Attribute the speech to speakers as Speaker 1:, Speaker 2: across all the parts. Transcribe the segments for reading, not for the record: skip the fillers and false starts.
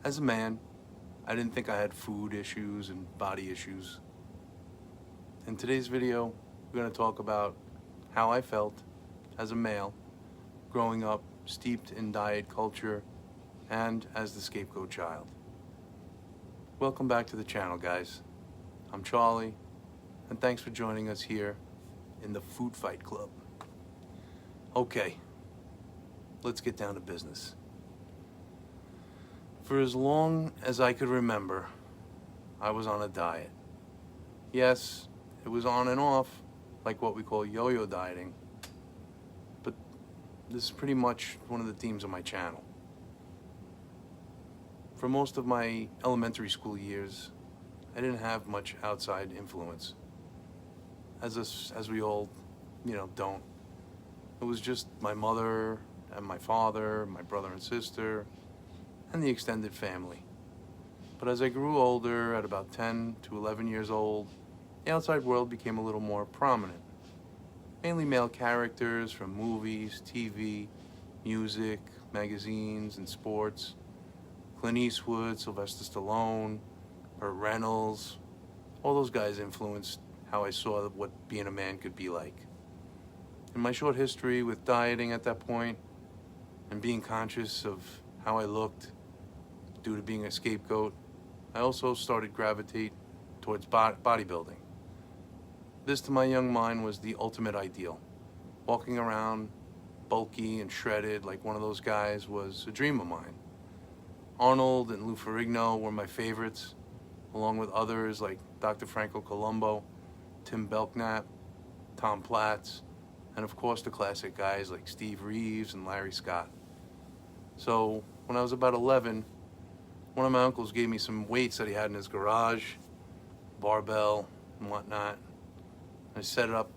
Speaker 1: As a man, I didn't think I had food issues and body issues. In today's video, we're going to talk about how I felt as a male growing up steeped in diet culture and as the scapegoat child. Welcome back to the channel, guys. I'm Charlie, and thanks for joining us here in the Food Fight Club. Okay, let's get down to business. For as long as I could remember, I was on a diet. Yes, it was on and off, like what we call yo-yo dieting, but this is pretty much one of the themes of my channel. For most of my elementary school years, I didn't have much outside influence. As we all, don't. It was just my mother and my father, my brother and sister, and the extended family. But as I grew older, at about 10 to 11 years old, the outside world became a little more prominent. Mainly male characters from movies, TV, music, magazines, and sports. Clint Eastwood, Sylvester Stallone, Burt Reynolds, all those guys influenced how I saw what being a man could be like. In my short history with dieting at that point, and being conscious of how I looked due to being a scapegoat, I also started gravitate towards bodybuilding. This, to my young mind, was the ultimate ideal. Walking around bulky and shredded like one of those guys was a dream of mine. Arnold and Lou Ferrigno were my favorites, along with others like Dr. Franco Columbu, Tim Belknap, Tom Platz, and of course the classic guys like Steve Reeves and Larry Scott. So when I was about 11, one of my uncles gave me some weights that he had in his garage, barbell and whatnot. I set it up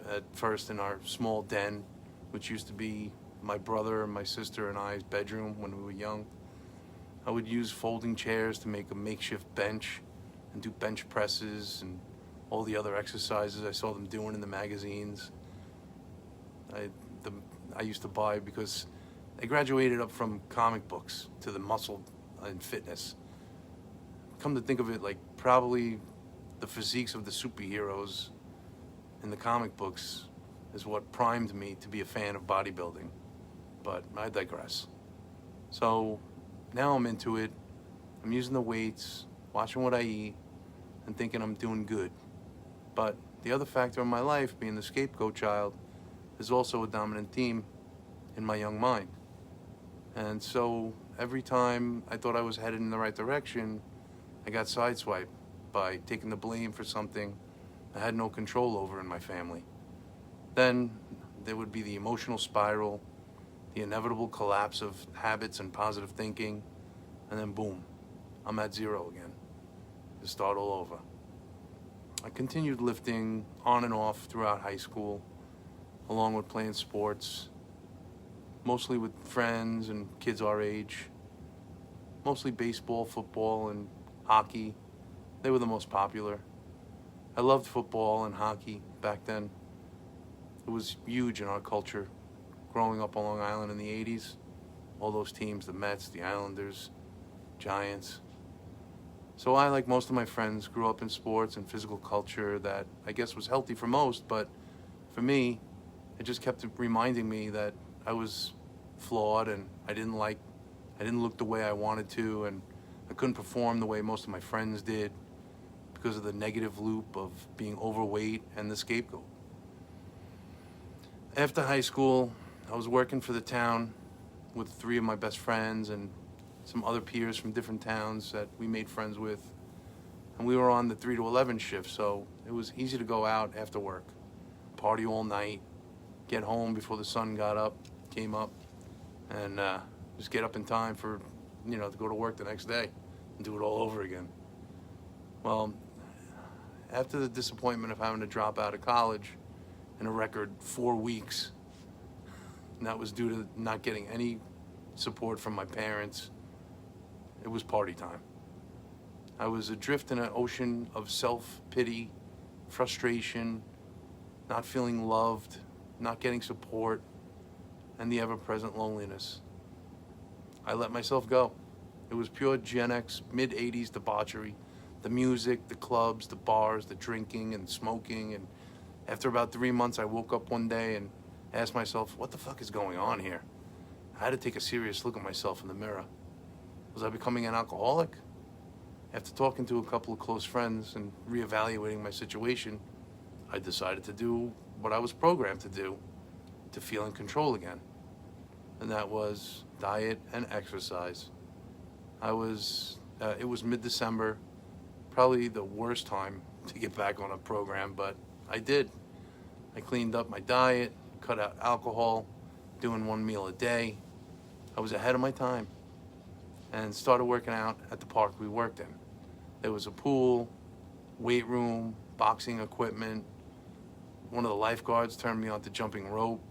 Speaker 1: at first in our small den, which used to be my brother and my sister and I's bedroom when we were young. I would use folding chairs to make a makeshift bench and do bench presses and all the other exercises I saw them doing in the magazines. I used to buy because they graduated up from comic books to the muscle and fitness. Come to think of it, like probably the physiques of the superheroes in the comic books is what primed me to be a fan of bodybuilding. But I digress. So now I'm into it. I'm using the weights, watching what I eat, and thinking I'm doing good. But the other factor in my life, being the scapegoat child, is also a dominant theme in my young mind. And so every time I thought I was headed in the right direction, I got sideswiped by taking the blame for something I had no control over in my family. Then there would be the emotional spiral, the inevitable collapse of habits and positive thinking, and then boom, I'm at zero again, to start all over. I continued lifting on and off throughout high school, along with playing sports, mostly with friends and kids our age, mostly baseball, football, and hockey. They were the most popular. I loved football and hockey back then. It was huge in our culture. Growing up on Long Island in the 80s, all those teams, the Mets, the Islanders, Giants. So I, like most of my friends, grew up in sports and physical culture that I guess was healthy for most, but for me, it just kept reminding me that I was flawed and I didn't look the way I wanted to, and I couldn't perform the way most of my friends did because of the negative loop of being overweight and the scapegoat. After high school, I was working for the town with 3 of my best friends and some other peers from different towns that we made friends with. And we were on the 3 to 11 shift, so it was easy to go out after work, party all night, get home before the sun came up, and just get up in time for, to go to work the next day and do it all over again. Well, after the disappointment of having to drop out of college in a record 4 weeks, and that was due to not getting any support from my parents, it was party time. I was adrift in an ocean of self-pity, frustration, not feeling loved, not getting support, and the ever-present loneliness. I let myself go. It was pure Gen X, mid-'80s debauchery. The music, the clubs, the bars, the drinking and smoking. And after about 3 months, I woke up one day and asked myself, what the fuck is going on here? I had to take a serious look at myself in the mirror. Was I becoming an alcoholic? After talking to a couple of close friends and reevaluating my situation, I decided to do what I was programmed to do to feel in control again. And that was diet and exercise. It was mid-December, probably the worst time to get back on a program, but I did. I cleaned up my diet, cut out alcohol, doing 1 meal a day. I was ahead of my time and started working out at the park we worked in. There was a pool, weight room, boxing equipment. One of the lifeguards turned me on to jumping rope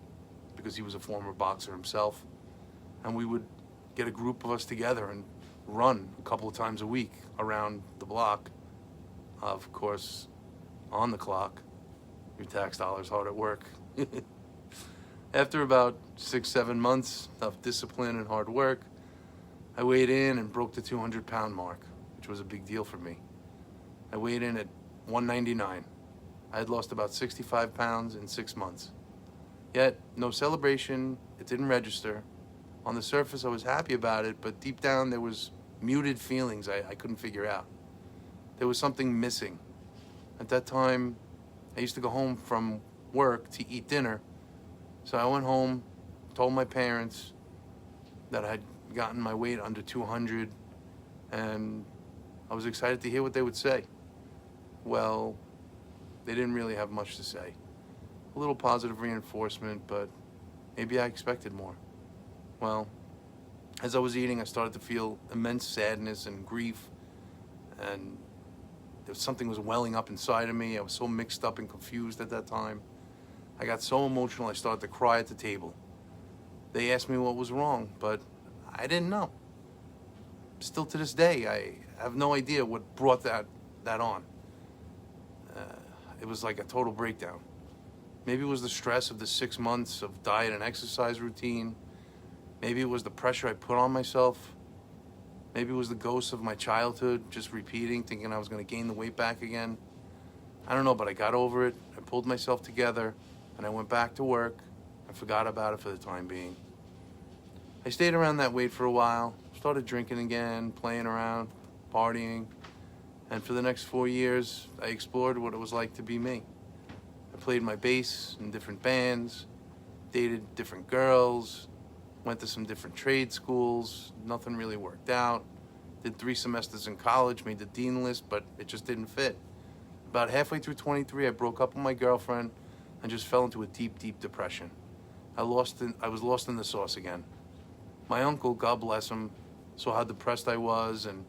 Speaker 1: because he was a former boxer himself. And we would get a group of us together and run a couple of times a week around the block. Of course, on the clock, your tax dollars hard at work. After about 6-7 months of discipline and hard work, I weighed in and broke the 200-pound mark, which was a big deal for me. I weighed in at 199. I had lost about 65 pounds in 6 months. Yet, no celebration, it didn't register. On the surface, I was happy about it, but deep down there was muted feelings I couldn't figure out. There was something missing. At that time, I used to go home from work to eat dinner. So I went home, told my parents that I had gotten my weight under 200, and I was excited to hear what they would say. Well, they didn't really have much to say. A little positive reinforcement, but maybe I expected more. Well, as I was eating, I started to feel immense sadness and grief, and something was welling up inside of me. I was so mixed up and confused at that time. I got so emotional, I started to cry at the table. They asked me what was wrong, but I didn't know. Still to this day, I have no idea what brought that on. It was like a total breakdown. Maybe it was the stress of the 6 months of diet and exercise routine. Maybe it was the pressure I put on myself. Maybe it was the ghosts of my childhood just repeating, thinking I was going to gain the weight back again. I don't know, but I got over it. I pulled myself together, and I went back to work. I forgot about it for the time being. I stayed around that weight for a while, started drinking again, playing around, partying, and for the next 4 years, I explored what it was like to be me. I played my bass in different bands, dated different girls, went to some different trade schools. Nothing really worked out. Did 3 semesters in college, made the dean list, but it just didn't fit. About halfway through 23, I broke up with my girlfriend and just fell into a deep, deep depression. I was lost in the sauce again. My uncle, God bless him, saw how depressed I was, and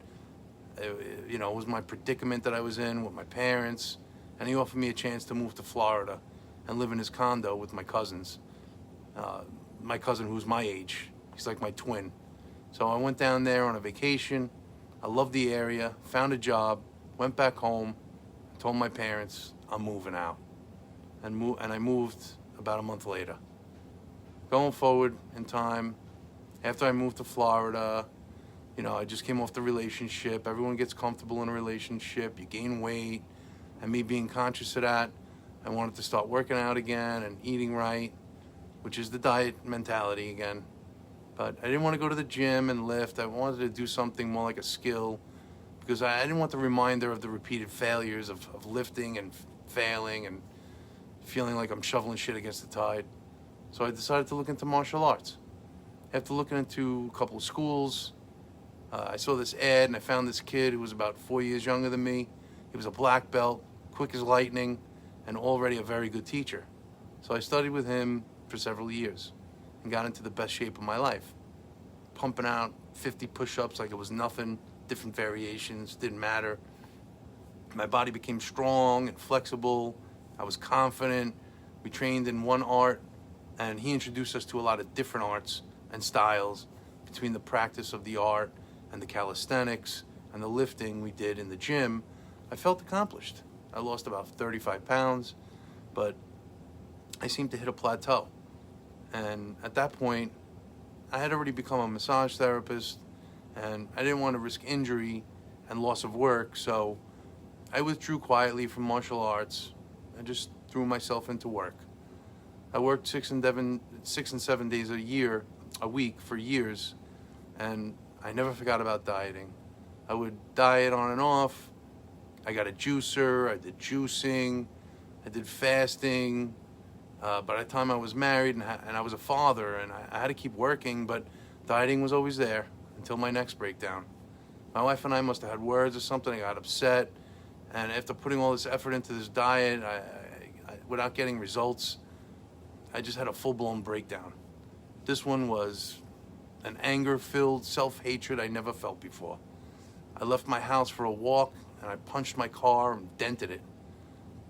Speaker 1: it was my predicament that I was in with my parents, and he offered me a chance to move to Florida and live in his condo with my cousins. My cousin who's my age, he's like my twin. So I went down there on a vacation. I loved the area, found a job, went back home, told my parents I'm moving out, and I moved about a month later. Going forward in time, after I moved to Florida, I just came off the relationship. Everyone gets comfortable in a relationship. You gain weight. And me being conscious of that, I wanted to start working out again and eating right, which is the diet mentality again. But I didn't want to go to the gym and lift. I wanted to do something more like a skill, because I didn't want the reminder of the repeated failures of lifting and failing and feeling like I'm shoveling shit against the tide. So I decided to look into martial arts. After looking into a couple of schools, I saw this ad and I found this kid who was about 4 years younger than me. He was a black belt, quick as lightning, and already a very good teacher. So I studied with him for several years and got into the best shape of my life. Pumping out 50 push-ups like it was nothing, different variations, didn't matter. My body became strong and flexible. I was confident. We trained in one art, and he introduced us to a lot of different arts and styles. Between the practice of the art and the calisthenics and the lifting we did in the gym, I felt accomplished. I lost about 35 pounds, but I seemed to hit a plateau. And at that point, I had already become a massage therapist, and I didn't want to risk injury and loss of work, so I withdrew quietly from martial arts and just threw myself into work. I worked 6 and 7 days a week for years, and I never forgot about dieting. I would diet on and off. I got a juicer, I did juicing, I did fasting. By the time I was married and I was a father, and I had to keep working, but dieting was always there until my next breakdown. My wife and I must have had words or something. I got upset, and after putting all this effort into this diet, without getting results, I just had a full-blown breakdown. This one was an anger-filled self-hatred I never felt before. I left my house for a walk, and I punched my car and dented it.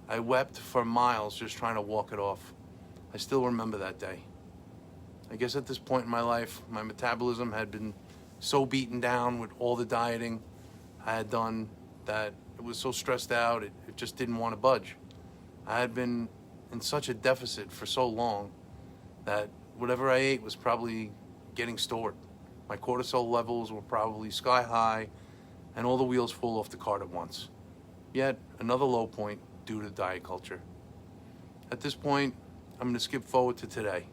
Speaker 1: I wept for miles just trying to walk it off. I still remember that day. I guess at this point in my life, my metabolism had been so beaten down with all the dieting I had done that it was so stressed out, it just didn't want to budge. I had been in such a deficit for so long that whatever I ate was probably getting stored. My cortisol levels were probably sky high, and all the wheels fall off the cart at once. Yet another low point due to diet culture. At this point, I'm going to skip forward to today.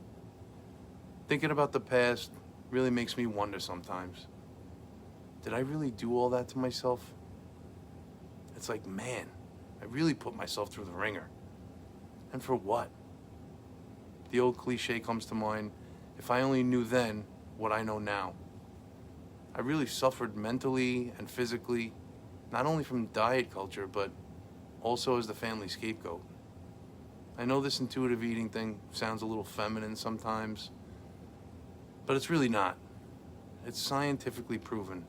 Speaker 1: Thinking about the past really makes me wonder sometimes. Did I really do all that to myself? It's like, man, I really put myself through the ringer. And for what? The old cliche comes to mind, if I only knew then what I know now. I really suffered mentally and physically, not only from diet culture, but also as the family scapegoat. I know this intuitive eating thing sounds a little feminine sometimes, but it's really not. It's scientifically proven.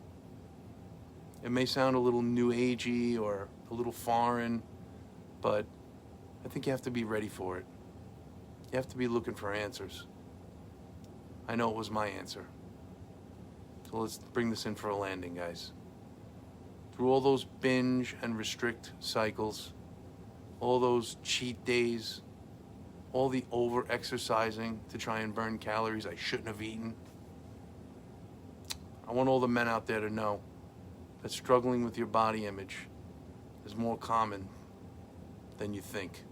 Speaker 1: It may sound a little new agey or a little foreign, but I think you have to be ready for it. You have to be looking for answers. I know it was my answer. So let's bring this in for a landing, guys. Through all those binge and restrict cycles, all those cheat days, all the over-exercising to try and burn calories I shouldn't have eaten, I want all the men out there to know that struggling with your body image is more common than you think.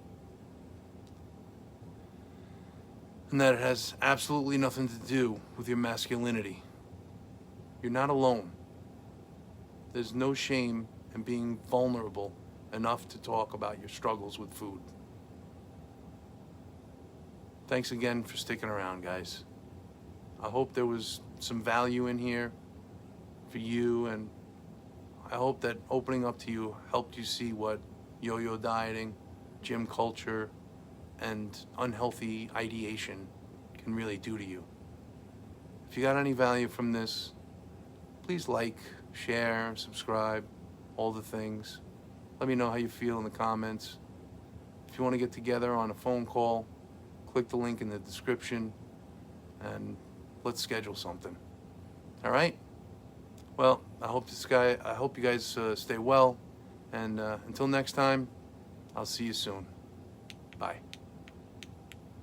Speaker 1: And that it has absolutely nothing to do with your masculinity. You're not alone. There's no shame in being vulnerable enough to talk about your struggles with food. Thanks again for sticking around, guys. I hope there was some value in here for you, and I hope that opening up to you helped you see what yo-yo dieting, gym culture, and unhealthy ideation can really do to you. If you got any value from this, please like, share, subscribe, all the things. Let me know how you feel in the comments. If you want to get together on a phone call, click the link in the description and let's schedule something. All right? Well, I hope you guys stay well, and until next time, I'll see you soon. Bye.